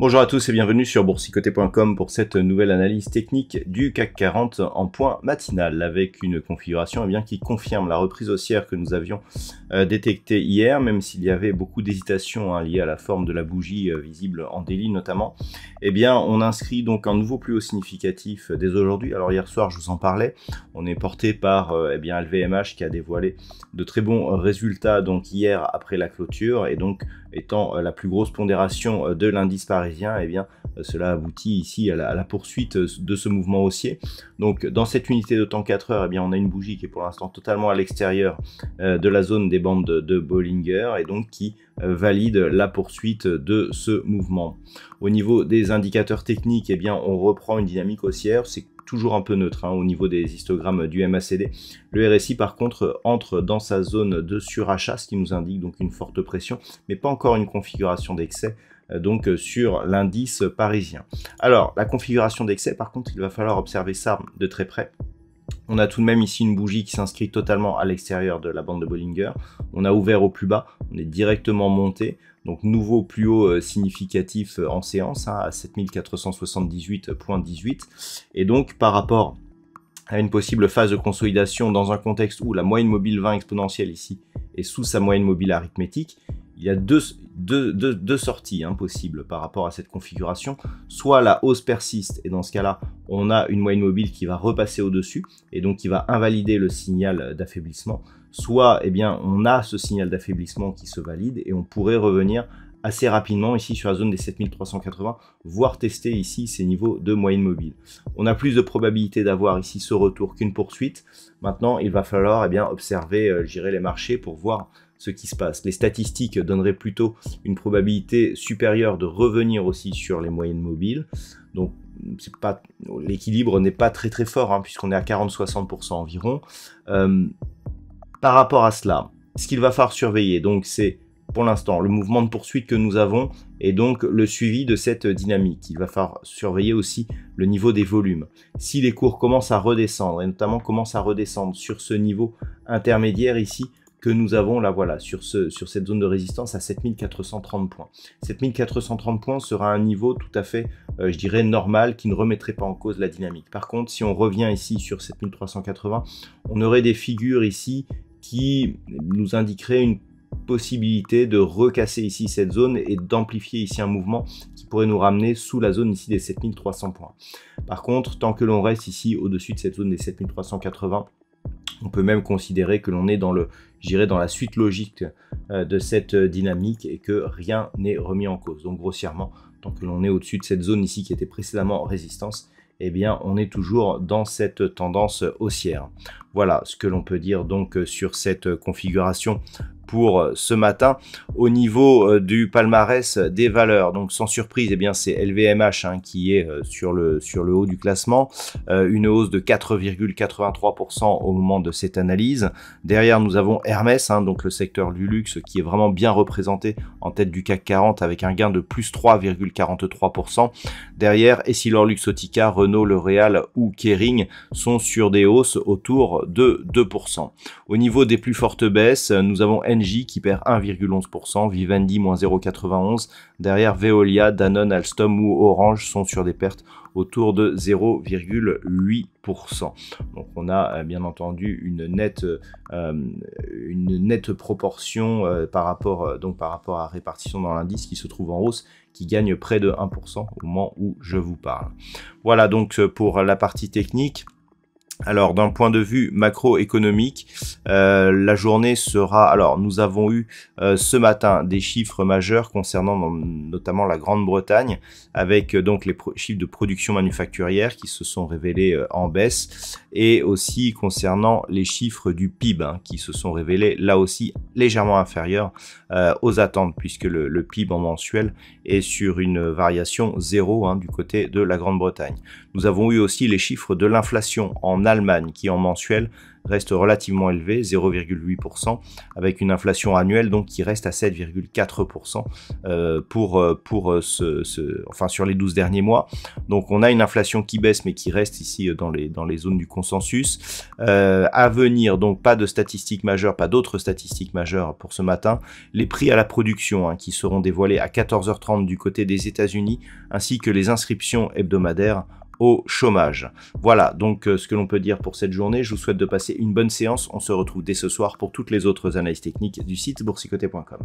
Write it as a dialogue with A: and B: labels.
A: Bonjour à tous et bienvenue sur boursicoté.com pour cette nouvelle analyse technique du CAC 40 en point matinal avec une configuration qui confirme la reprise haussière que nous avions détectée hier, même s'il y avait beaucoup d'hésitations liées à la forme de la bougie visible en daily notamment. On inscrit donc un nouveau plus haut significatif dès aujourd'hui. Alors hier soir je vous en parlais, on est porté par LVMH qui a dévoilé de très bons résultats donc hier après la clôture et donc étant la plus grosse pondération de l'indice parisien, cela aboutit ici à la poursuite de ce mouvement haussier. Donc dans cette unité de temps 4 heures, on a une bougie qui est pour l'instant totalement à l'extérieur de la zone des bandes de Bollinger et donc qui valide la poursuite de ce mouvement. Au niveau des indicateurs techniques, on reprend une dynamique haussière, c'est toujours un peu neutre au niveau des histogrammes du MACD. Le RSI par contre entre dans sa zone de surachat, ce qui nous indique donc une forte pression, mais pas encore une configuration d'excès donc sur l'indice parisien. Alors la configuration d'excès par contre, il va falloir observer ça de très près. On a tout de même ici une bougie qui s'inscrit totalement à l'extérieur de la bande de Bollinger. On a ouvert au plus bas, on est directement monté. Donc nouveau plus haut significatif en séance à 7478,18. Et donc par rapport à une possible phase de consolidation dans un contexte où la moyenne mobile 20 exponentielle ici est sous sa moyenne mobile arithmétique, il y a deux sorties possibles par rapport à cette configuration. Soit la hausse persiste et dans ce cas-là, on a une moyenne mobile qui va repasser au-dessus et donc qui va invalider le signal d'affaiblissement. Soit on a ce signal d'affaiblissement qui se valide et on pourrait revenir assez rapidement ici sur la zone des 7380, voire tester ici ces niveaux de moyenne mobile. On a plus de probabilité d'avoir ici ce retour qu'une poursuite. Maintenant, il va falloir observer les marchés pour voir ce qui se passe. Les statistiques donneraient plutôt une probabilité supérieure de revenir aussi sur les moyennes mobiles. Donc l'équilibre n'est pas très fort puisqu'on est à 40-60% environ. Par rapport à cela, ce qu'il va falloir surveiller, donc c'est pour l'instant le mouvement de poursuite que nous avons et donc le suivi de cette dynamique. Il va falloir surveiller aussi le niveau des volumes. Si les cours commencent à redescendre et notamment commencent à redescendre sur ce niveau intermédiaire ici que nous avons là, voilà, sur cette zone de résistance à 7430 points. 7430 points sera un niveau tout à fait, normal, qui ne remettrait pas en cause la dynamique. Par contre, si on revient ici sur 7380, on aurait des figures ici qui nous indiqueraient une possibilité de recasser ici cette zone et d'amplifier ici un mouvement qui pourrait nous ramener sous la zone ici des 7300 points. Par contre, tant que l'on reste ici au-dessus de cette zone des 7380, on peut même considérer que l'on est dans dans la suite logique de cette dynamique et que rien n'est remis en cause. Donc grossièrement, tant que l'on est au-dessus de cette zone ici qui était précédemment en résistance, on est toujours dans cette tendance haussière. Voilà ce que l'on peut dire donc sur cette configuration pour ce matin. Au niveau du palmarès des valeurs, donc sans surprise, c'est LVMH qui est sur le haut du classement, une hausse de 4,83% au moment de cette analyse. Derrière, nous avons Hermès, donc le secteur du luxe qui est vraiment bien représenté en tête du CAC 40 avec un gain de plus 3,43%. Derrière, EssilorLuxottica, Renault, L'Oréal ou Kering sont sur des hausses autour de 2%. Au niveau des plus fortes baisses, nous avons Engie qui perd 1,11%, Vivendi moins 0,91%, derrière Veolia, Danone, Alstom ou Orange sont sur des pertes autour de 0,8%. Donc on a bien entendu une nette proportion par rapport à la répartition dans l'indice qui se trouve en hausse, qui gagne près de 1% au moment où je vous parle. Voilà donc pour la partie technique. Alors d'un point de vue macroéconomique, la journée sera... Alors nous avons eu ce matin des chiffres majeurs concernant notamment la Grande-Bretagne, avec donc les chiffres de production manufacturière qui se sont révélés en baisse, et aussi concernant les chiffres du PIB qui se sont révélés là aussi légèrement inférieurs aux attentes, puisque le PIB en mensuel est sur une variation 0 du côté de la Grande-Bretagne. Nous avons eu aussi les chiffres de l'inflation en Allemagne qui en mensuel reste relativement élevé, 0,8%, avec une inflation annuelle donc qui reste à 7,4% enfin sur les 12 derniers mois. Donc on a une inflation qui baisse mais qui reste ici dans les zones du consensus. À venir, donc pas de statistiques majeures, pas d'autres statistiques majeures pour ce matin. Les prix à la production qui seront dévoilés à 14h30 du côté des États-Unis, ainsi que les inscriptions hebdomadaires au chômage. Voilà donc ce que l'on peut dire pour cette journée. Je vous souhaite de passer une bonne séance. On se retrouve dès ce soir pour toutes les autres analyses techniques du site boursicoté.com.